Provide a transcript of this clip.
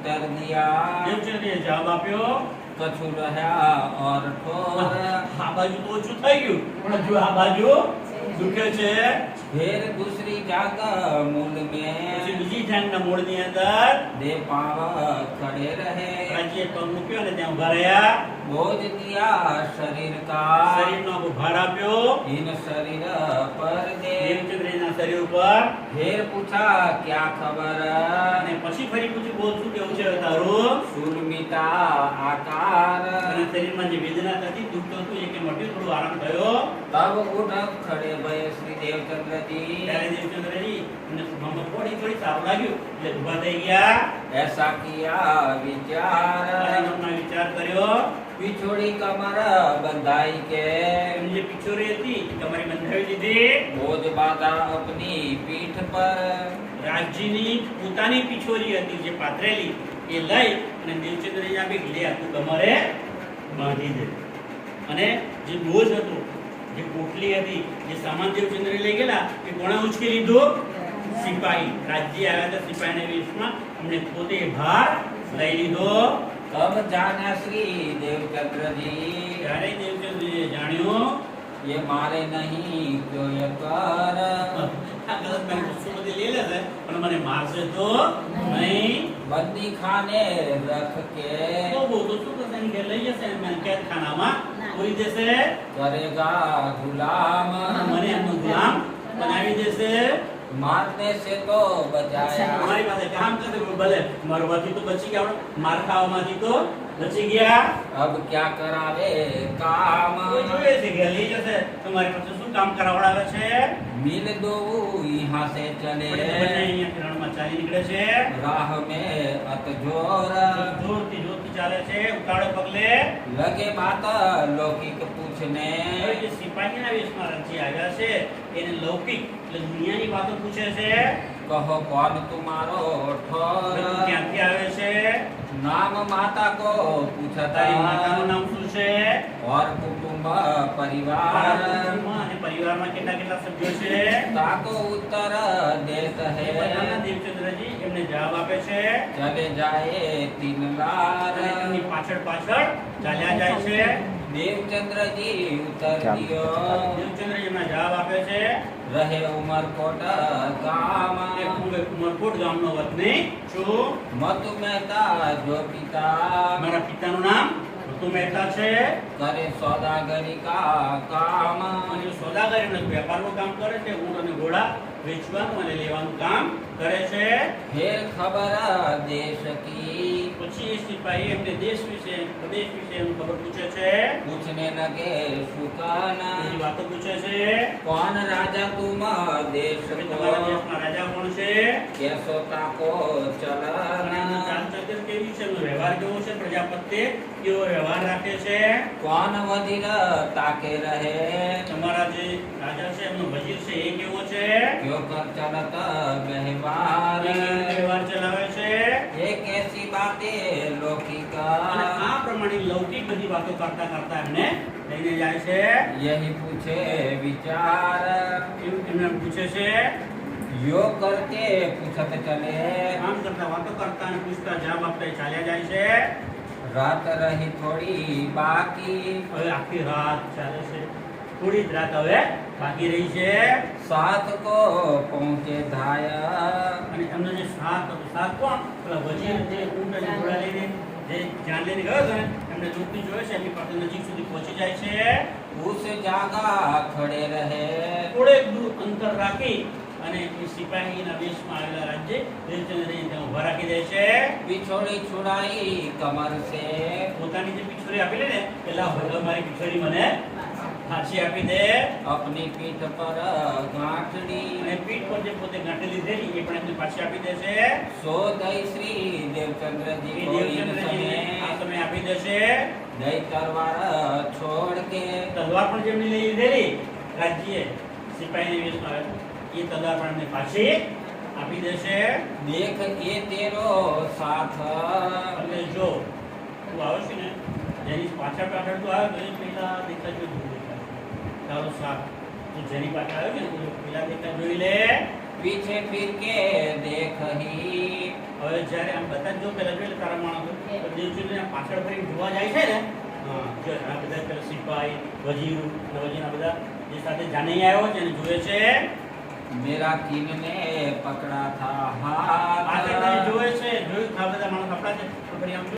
उत्तर दिया દેવચંદ્રએ જવાબ આપ્યો कछु रहा और ठोर આ બાજુ તો ઓછું થઈ ગયું પણ જો આ બાજુ દુખે છે फिर दूसरी जाग मूल પછી में બીજી જાંગના મૂળની અંદર दे पाव खड़े रहे રાજ્ય પગ મૂક્યો અને ત્યાં ઉભા રહ્યા बोझ दिया शरीर का શરીરનો આખો ભાર આપ્યો इन शरीर पर दे દેવચંદ્રના શરીર ઉપર फिर पूछा क्या खबर અને પછી ફરી પૂછ્યું બોલ શું કેવું છે તારું शून्यता आकार અને શરીરમાં જે વેદના થતી દુઃખ થતું એ કે મટ્યું થોડું આરામ થયો तब उठ खड़े भय श्री देवचंद्र जी ત્યારે દેવચંદ્રજી એમને સુભામાં થોડી સારું લાગ્યું એટલે ઊભા થઈ ગયા ऐसा किया અને विचार મનમાં વિચાર કર્યો पिछोड़ी कमर बंधाई के એમની જે પિછોરી હતી એ તમારી બંધાવી દીધી बोझ बांधा अपनी पीठ पर રાજ્યની પોતાની પિછોરી હતી જે પાથરેલી એ લઈ અને દેવચંદ્રજી આપી લે આ તું કમરે બાંધી દે અને જે બોજ હતો જે પોટલી હતી જે સામાન દેવચંદ્ર લઈ ગયેલા એ કોણે ઉચકી લીધું સિપાહી રાજ્ય આવ્યા હતા સિપાહીના વેશમાં અમને પોતે ભાર લઈ લીધો तब जाना श्री देवचंद्र जी ત્યારે દેવચંદ્રજીએ જાણ્યું ये मारे नहीं क्यों ये कर આ ગલત મેં વસ્તુ બધી લઈ લેશે પણ મને મારશે તો નહીં बंदी खाने रख के તો બહુ તો શું કરશે એની ઘેર લઈ જશે મને કેદખાનામાં પૂરી દેશે करेगा गुलाम મને એમનો ગુલામ બનાવી દેશે मारने से तो बचाया અમારી પાસે કામ કરते ભલે મરવાથી તો બચી ગયા આપણે માર ખાવામાંથી તો બચી ગયા अब क्या करावे काम કોઈ જોઈએ છે કે લઈ જશે તમારી પાસે શું કામ કરાવડાવે છે मिल दो यहाँ से चले પણ એ બંને અહીંયા રણમાં ચાલી નીકળે છે राह में अतजोर જોરથી ચાલે છે ઉતાળે પગલે लगे बात लौकिक पूछने હવે જે સિપાહીના વેશમાં રાજ્ય આવ્યા છે એને લૌકિક એટલે દુનિયાની વાતો પૂછે છે कहो कौन तुम्हारो ठोर તું ક્યાંથી આવે છે नाम माता को पूछा તારી માતાનું નામ શું છે और कुटुंब परिवार તારા કુટુંબમાં અને પરિવારમાં કેટલા સભ્યો છે ताको उत्तर देत એ है બધાના દેવચંદ્રજી એમને જવાબ આપે છે चले जाए तीन लार અને એમની પાછળ ચાલ્યા જાય છે देवचंद्र जी उत्तर दियो દેવચંદ્રજી એમના જવાબ આપે છે रहे उमरकोट गाम એ ઉમરકોટ ગામનો વતની છું मधु मेहता जो पिता મારા પિતાનું નામ ઋતુ મહેતા છે करे सौदागरी का काम અને સોદાગરીનો વેપારનું કામ કરે છે ઊંટ અને ઘોડા વેચવાનું અને લેવાનું કામ કરે છે फिर खबर देश की પછી એ સિપાહી એમને દેશ વિશે પ્રદેશ વિશે એમ ખબર પૂછે છે पूछने लगे सुकान બધી વાતો પૂછે છે कौन राजा तुम देश તમે को તમારા દેશના રાજા કોણ છે कैसोता को અને એમનો चलन ચાલચલન કેવી છે એમનો વ્યવહાર કેવો છે પ્રજા પ્રત્યે કેવો વ્યવહાર રાખે છે कौन वजीर ताके रहे તમારા જે રાજા છે એમનો વજીર છે એ કેવો છે क्यों कर चलत व्यवहार એ કેવો વ્યવહાર ચલાવે છે ये कैसी बातें लौकिक અને આ પ્રમાણે લૌકિક બધી વાતો કરતા એમને લઈને જાય છે यही पूछे विचार એમને પૂછે છે योग करके पूछत चले આમ કરતા વાતો કરતા અને પૂછતા જવાબ આપતા એ ચાલ્યા જાય છે रात रही थोड़ी बाकी હવે આખી રાત ચાલે છે થોડી જ રાત હવે બાકી રહી છે साथ को पहुंचे धाया અને એમનો જે સાથ કોણ પેલા વજીર જે ઊંટ અને ઘોડા લઈને જે જાન લઈને ગયો હતો ને એમને દૂરથી જોયે છે એમની પાસે નજીક સુધી પહોંચી જાય છે उस जागा खड़े रहे થોડેક દૂર અંતર રાખી અને એ સિપાહીના વેશમાં આવેલા રાજ્ય દેવચંદ્રજી ત્યાં ઊભા રાખી દે છે पिछोड़ी छुड़ाई कमर से પોતાની જે પિછોરી આપેલી ને પેલા હવે મારી પિછોરી મને ફાંસી આપી દે अपनी पीठ पर गांठड़ी અને પીઠ પર જે પોતે ગાંઠી લીધેલી એ પણ એમને પાછી આપી દે છે सो दई श्री देवचंद्र जी એ को इन દેવચંદ્રજીને આ समय સમય આપી દેશે दई तरवार छोड़ के તલવાર પણ જેમની લઈ લીધેલી રાજ્ય સિપાહીના વેશમાં આવે એ તલવાર પણ એમને પાછી આપી દેશે देख ये तेरो साथ એટલે જો તું આવે છે ને જેની પાછળ તું આવે તો એ પેલા દેખા જોઈ તારો સાથ તું જેની પાછળ આવ્યો છે ને તું પેલા દેખા જોઈ લે पीछे फिर के देख ही હવે જ્યારે આમ બધા જ જો પહેલા જોઈ લે તારા માણસો તો દેવચંદ્ર પાછળ ફરી જોવા જાય છે ને જો આ બધા પેલા સિપાહી વજીર અને વજીરના બધા જે સાથે જાનૈયા આવ્યો છે અને જોયે છે मेरा किन ने पकड़ा था हाथ પાછળ જોયે છે જોયું આ બધા માણસ આપણા છે તો ફરી આમ